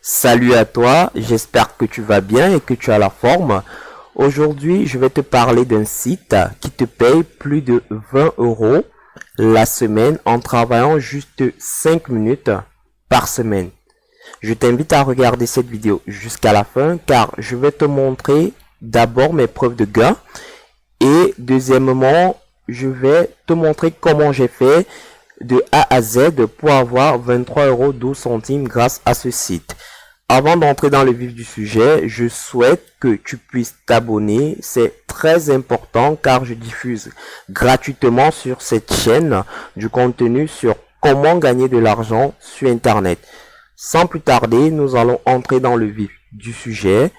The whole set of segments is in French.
Salut à toi, j'espère que tu vas bien et que tu as la forme. Aujourd'hui, je vais te parler d'un site qui te paye plus de 20 euros la semaine en travaillant juste 5 minutes par semaine. Je t'invite à regarder cette vidéo jusqu'à la fin car je vais te montrer d'abord mes preuves de gain et deuxièmement, je vais te montrer comment j'ai fait de A à Z pour avoir 23,12 € grâce à ce site. Avant d'entrer dans le vif du sujet, je souhaite que tu puisses t'abonner. C'est très important car je diffuse gratuitement sur cette chaîne du contenu sur comment gagner de l'argent sur Internet. Sans plus tarder, nous allons entrer dans le vif du sujet.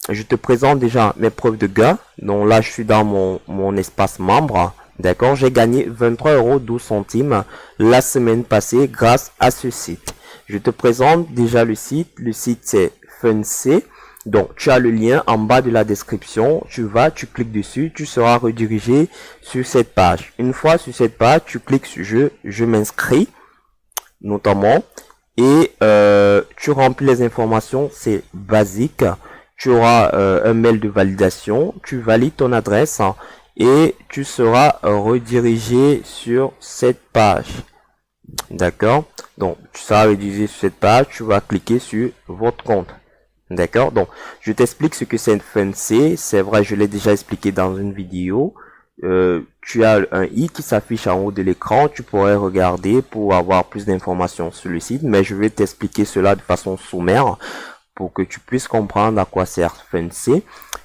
Je te présente déjà mes preuves de gain. Donc là, je suis dans mon espace membre. D'accord, j'ai gagné 23,12 € la semaine passée grâce à ce site. Je te présente déjà le site. Le site c'est Func. Donc tu as le lien en bas de la description. Tu cliques dessus, tu seras redirigé sur cette page. Une fois sur cette page, tu cliques sur je m'inscris notamment et tu remplis les informations, c'est basique. Tu auras un mail de validation, tu valides ton adresse et tu seras redirigé sur cette page. D'accord, donc tu seras redirigé sur cette page, tu vas cliquer sur votre compte. D'accord, donc je t'explique ce que c'est Func. C'est vrai, je l'ai déjà expliqué dans une vidéo. Tu as un i qui s'affiche en haut de l'écran, tu pourrais regarder pour avoir plus d'informations sur le site, mais je vais t'expliquer cela de façon sommaire pour que tu puisses comprendre à quoi sert Func.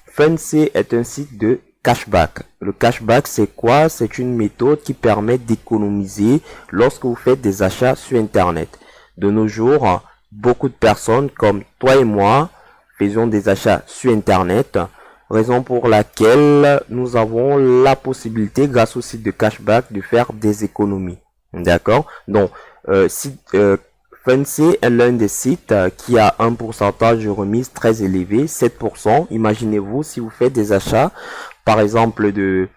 Func est un site de cashback. Le cashback, c'est quoi? C'est une méthode qui permet d'économiser lorsque vous faites des achats sur Internet. De nos jours, beaucoup de personnes comme toi et moi faisons des achats sur Internet, raison pour laquelle nous avons la possibilité, grâce au site de cashback, de faire des économies. D'accord? Donc, Func est l'un des sites qui a un pourcentage de remise très élevé, 7%. Imaginez-vous si vous faites des achats, par exemple de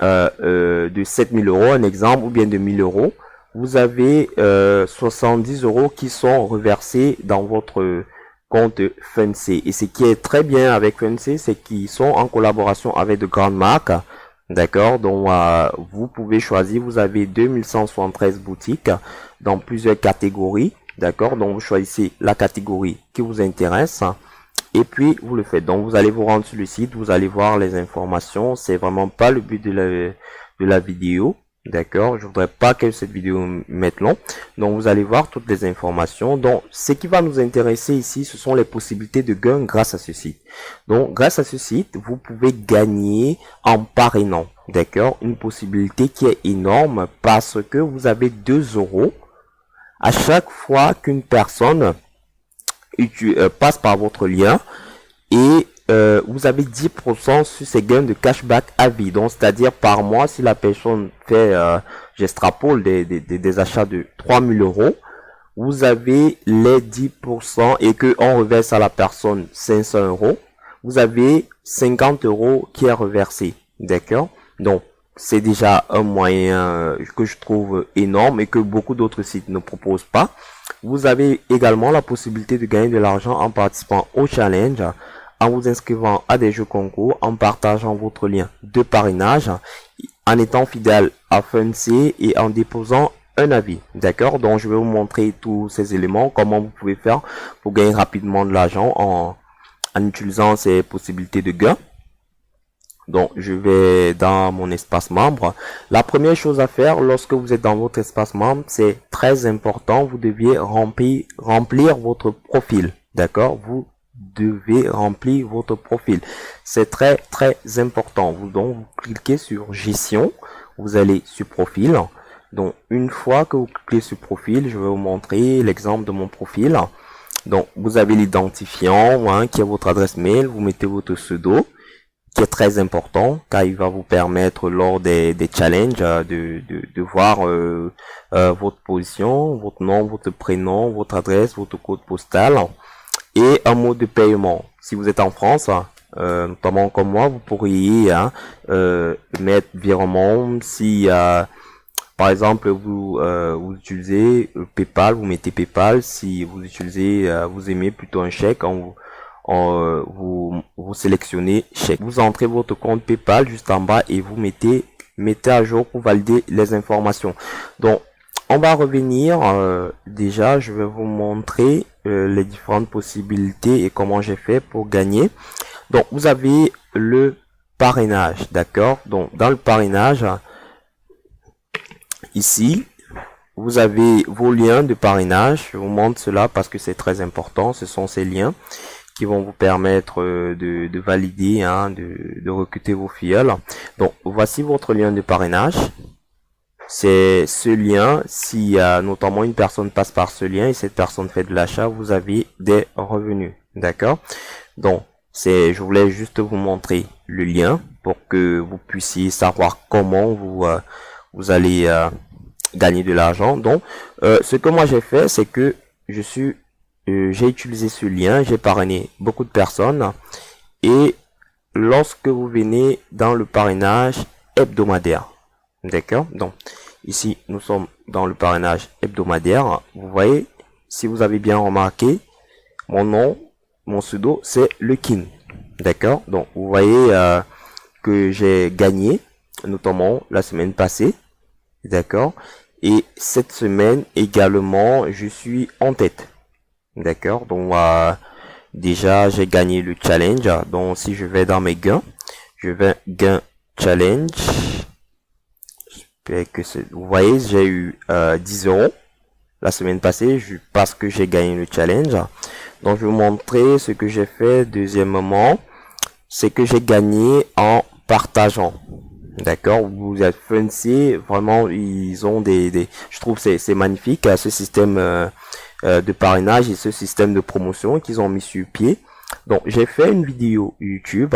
7 000 €, un exemple, ou bien de 1 000 €. Vous avez 70 € qui sont reversés dans votre compte Func. Et ce qui est très bien avec Func, c'est qu'ils sont en collaboration avec de grandes marques. D'accord, donc vous pouvez choisir, vous avez 2173 boutiques dans plusieurs catégories. D'accord, donc vous choisissez la catégorie qui vous intéresse et puis vous le faites. Donc vous allez vous rendre sur le site, vous allez voir les informations. C'est vraiment pas le but de la vidéo. D'accord, je voudrais pas que cette vidéo mette long. Donc vous allez voir toutes les informations. Donc ce qui va nous intéresser ici, ce sont les possibilités de gain grâce à ce site. Donc grâce à ce site, vous pouvez gagner en parrainant. D'accord, une possibilité qui est énorme parce que vous avez 2 € à chaque fois qu'une personne passe par votre lien et vous avez 10% sur ces gains de cashback à vie. Donc c'est-à-dire par mois, si la personne fait, j'extrapole des achats de 3 000 €, vous avez les 10% et que on reverse à la personne 500 €, vous avez 50 € qui est reversé. D'accord, donc c'est déjà un moyen que je trouve énorme et que beaucoup d'autres sites ne proposent pas. Vous avez également la possibilité de gagner de l'argent en participant au challenge, en vous inscrivant à des jeux concours, en partageant votre lien de parrainage, en étant fidèle à Func et en déposant un avis. D'accord, donc je vais vous montrer tous ces éléments, comment vous pouvez faire pour gagner rapidement de l'argent en utilisant ces possibilités de gain. Donc, je vais dans mon espace membre. La première chose à faire lorsque vous êtes dans votre espace membre, c'est très important. Vous deviez remplir votre profil. D'accord? Vous devez remplir votre profil. C'est très, très important. Donc, vous cliquez sur gestion. Vous allez sur profil. Donc, une fois que vous cliquez sur profil, je vais vous montrer l'exemple de mon profil. Donc, vous avez l'identifiant, qui est votre adresse mail. Vous mettez votre pseudo, qui est très important car il va vous permettre lors des challenges de voir votre position, votre nom, votre prénom, votre adresse, votre code postal et un mode de paiement. Si vous êtes en France, notamment comme moi, vous pourriez mettre virement si Par exemple, vous utilisez PayPal, vous mettez PayPal. Si vous utilisez, vous aimez plutôt un chèque, vous sélectionnez chèque. Vous entrez votre compte PayPal juste en bas et vous mettez à jour pour valider les informations. Donc, on va revenir. Déjà, je vais vous montrer les différentes possibilités et comment j'ai fait pour gagner. Donc, vous avez le parrainage, d'accord? Donc, dans le parrainage, ici, vous avez vos liens de parrainage. Je vous montre cela parce que c'est très important. Ce sont ces liens qui vont vous permettre de valider, hein, de recruter vos filleuls. Donc, voici votre lien de parrainage. C'est ce lien. Si notamment une personne passe par ce lien et cette personne fait de l'achat, vous avez des revenus, d'accord? Donc, je voulais juste vous montrer le lien pour que vous puissiez savoir comment vous allez gagner de l'argent. Donc, ce que moi j'ai fait, c'est que j'ai utilisé ce lien, j'ai parrainé beaucoup de personnes et lorsque vous venez dans le parrainage hebdomadaire, d'accord? Donc, ici, nous sommes dans le parrainage hebdomadaire. Vous voyez, si vous avez bien remarqué, mon nom, mon pseudo, c'est Lekin. D'accord? Donc, vous voyez que j'ai gagné, notamment la semaine passée. D'accord? Et cette semaine également, je suis en tête. D'accord? Donc, déjà, j'ai gagné le challenge. Donc, si je vais dans mes gains, je vais gain challenge. Vous voyez, j'ai eu 10 € la semaine passée parce que j'ai gagné le challenge. Donc, je vais vous montrer ce que j'ai fait. Deuxièmement, c'est que j'ai gagné en partageant. D'accord, vous êtes Funcy, vraiment, ils ont je trouve c'est magnifique, ce système de parrainage et ce système de promotion qu'ils ont mis sur pied. Donc, j'ai fait une vidéo YouTube,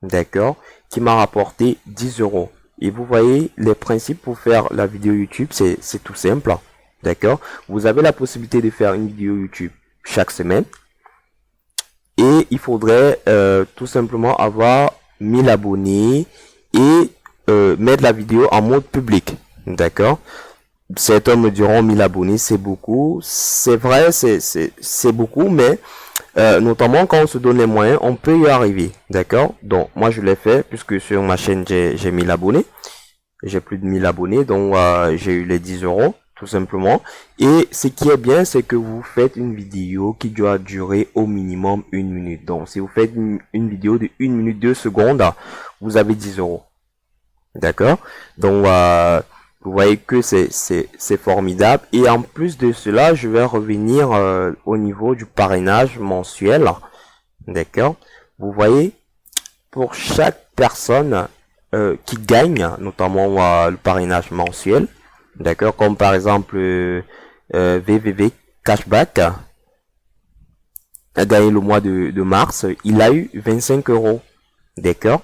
d'accord, qui m'a rapporté 10 €. Et vous voyez, les principes pour faire la vidéo YouTube, c'est tout simple, d'accord. Vous avez la possibilité de faire une vidéo YouTube chaque semaine. Et il faudrait tout simplement avoir 1000 abonnés et mettre la vidéo en mode public. D'accord? Certains me diront 1000 abonnés, c'est beaucoup. C'est vrai, c'est beaucoup, mais notamment quand on se donne les moyens, on peut y arriver. D'accord? Donc, moi, je l'ai fait puisque sur ma chaîne, j'ai 1000 abonnés. J'ai plus de 1000 abonnés, donc j'ai eu les 10 €. Tout simplement. Et ce qui est bien, c'est que vous faites une vidéo qui doit durer au minimum 1 minute. Donc, si vous faites une vidéo de 1 minute 2 secondes, vous avez 10 €. D'accord? Donc, vous voyez que c'est formidable. Et en plus de cela, je vais revenir au niveau du parrainage mensuel. D'accord? Vous voyez, pour chaque personne qui gagne, notamment le parrainage mensuel, d'accord, comme par exemple VVV Cashback a gagné le mois de mars, il a eu 25 €, d'accord,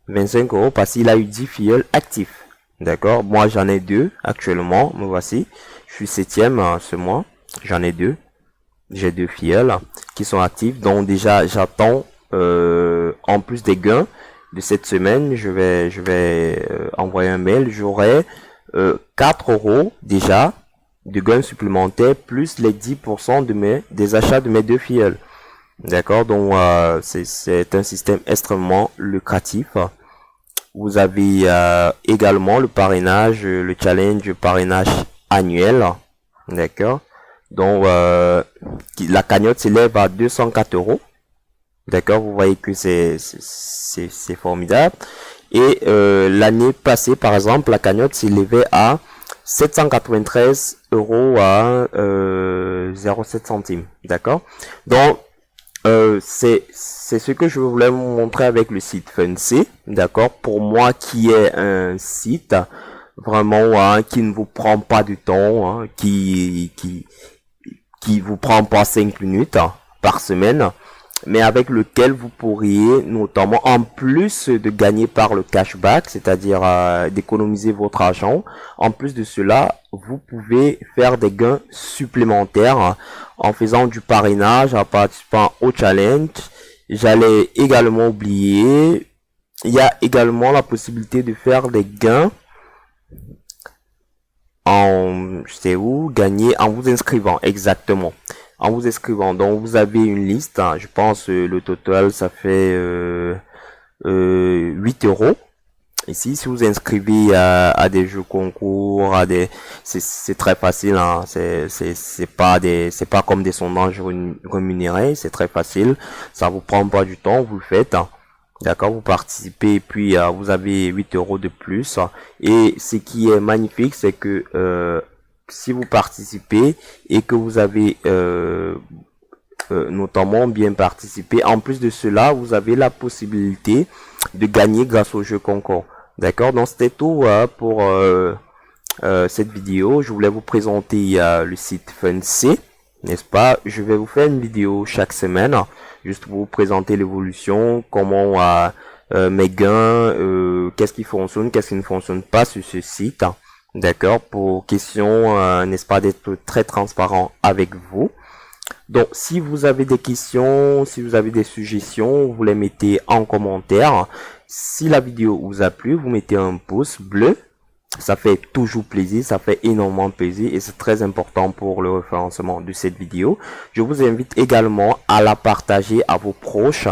25 € parce qu'il a eu 10 filleuls actifs, d'accord. Moi j'en ai 2 actuellement, me voici, je suis 7e ce mois, j'en ai 2, j'ai 2 filleuls qui sont actifs, donc déjà j'attends en plus des gains de cette semaine, je vais envoyer un mail, j'aurai 4 € déjà de gains supplémentaires plus les 10% des achats de mes 2 filleuls. D'accord, donc c'est un système extrêmement lucratif. Vous avez également le parrainage, le challenge parrainage annuel. D'accord, donc la cagnotte s'élève à 204 €. D'accord, vous voyez que c'est formidable. Et l'année passée, par exemple, la cagnotte s'élevait à 793 € à 0,7 centimes. D'accord? Donc, c'est ce que je voulais vous montrer avec le site Funcy. D'accord? Pour moi, qui est un site vraiment qui ne vous prend pas du temps, qui vous prend pas 5 minutes par semaine, mais avec lequel vous pourriez notamment, en plus de gagner par le cashback, c'est-à-dire d'économiser votre argent, en plus de cela, vous pouvez faire des gains supplémentaires en faisant du parrainage, en participant au challenge. J'allais également oublier, il y a également la possibilité de faire des gains c'est où? Gagner en vous inscrivant, exactement. En vous inscrivant. Donc, vous avez une liste, hein. Je pense le total, ça fait 8 euros. Ici, si vous inscrivez à des jeux concours, c'est très facile, hein. C'est pas comme des sondages rémunérés, c'est très facile. Ça vous prend pas du temps, vous le faites, hein. D'accord, vous participez et puis vous avez 8 euros de plus. Et ce qui est magnifique, c'est que si vous participez et que vous avez notamment bien participé, en plus de cela, vous avez la possibilité de gagner grâce au jeu concours. D'accord, donc c'était tout pour cette vidéo. Je voulais vous présenter le site Func, n'est-ce pas? Je vais vous faire une vidéo chaque semaine, juste pour vous présenter l'évolution, comment mes gains, qu'est-ce qui fonctionne, qu'est-ce qui ne fonctionne pas sur ce site. D'accord, pour question, n'est-ce pas, d'être très transparent avec vous. Donc, si vous avez des questions, si vous avez des suggestions, vous les mettez en commentaire. Si la vidéo vous a plu, vous mettez un pouce bleu. Ça fait toujours plaisir, ça fait énormément plaisir et c'est très important pour le référencement de cette vidéo. Je vous invite également à la partager à vos proches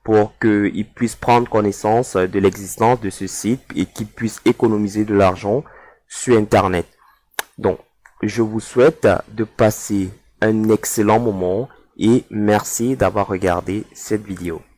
pour qu'ils puissent prendre connaissance de l'existence de ce site et qu'ils puissent économiser de l'argent sur Internet. Donc, je vous souhaite de passer un excellent moment et merci d'avoir regardé cette vidéo.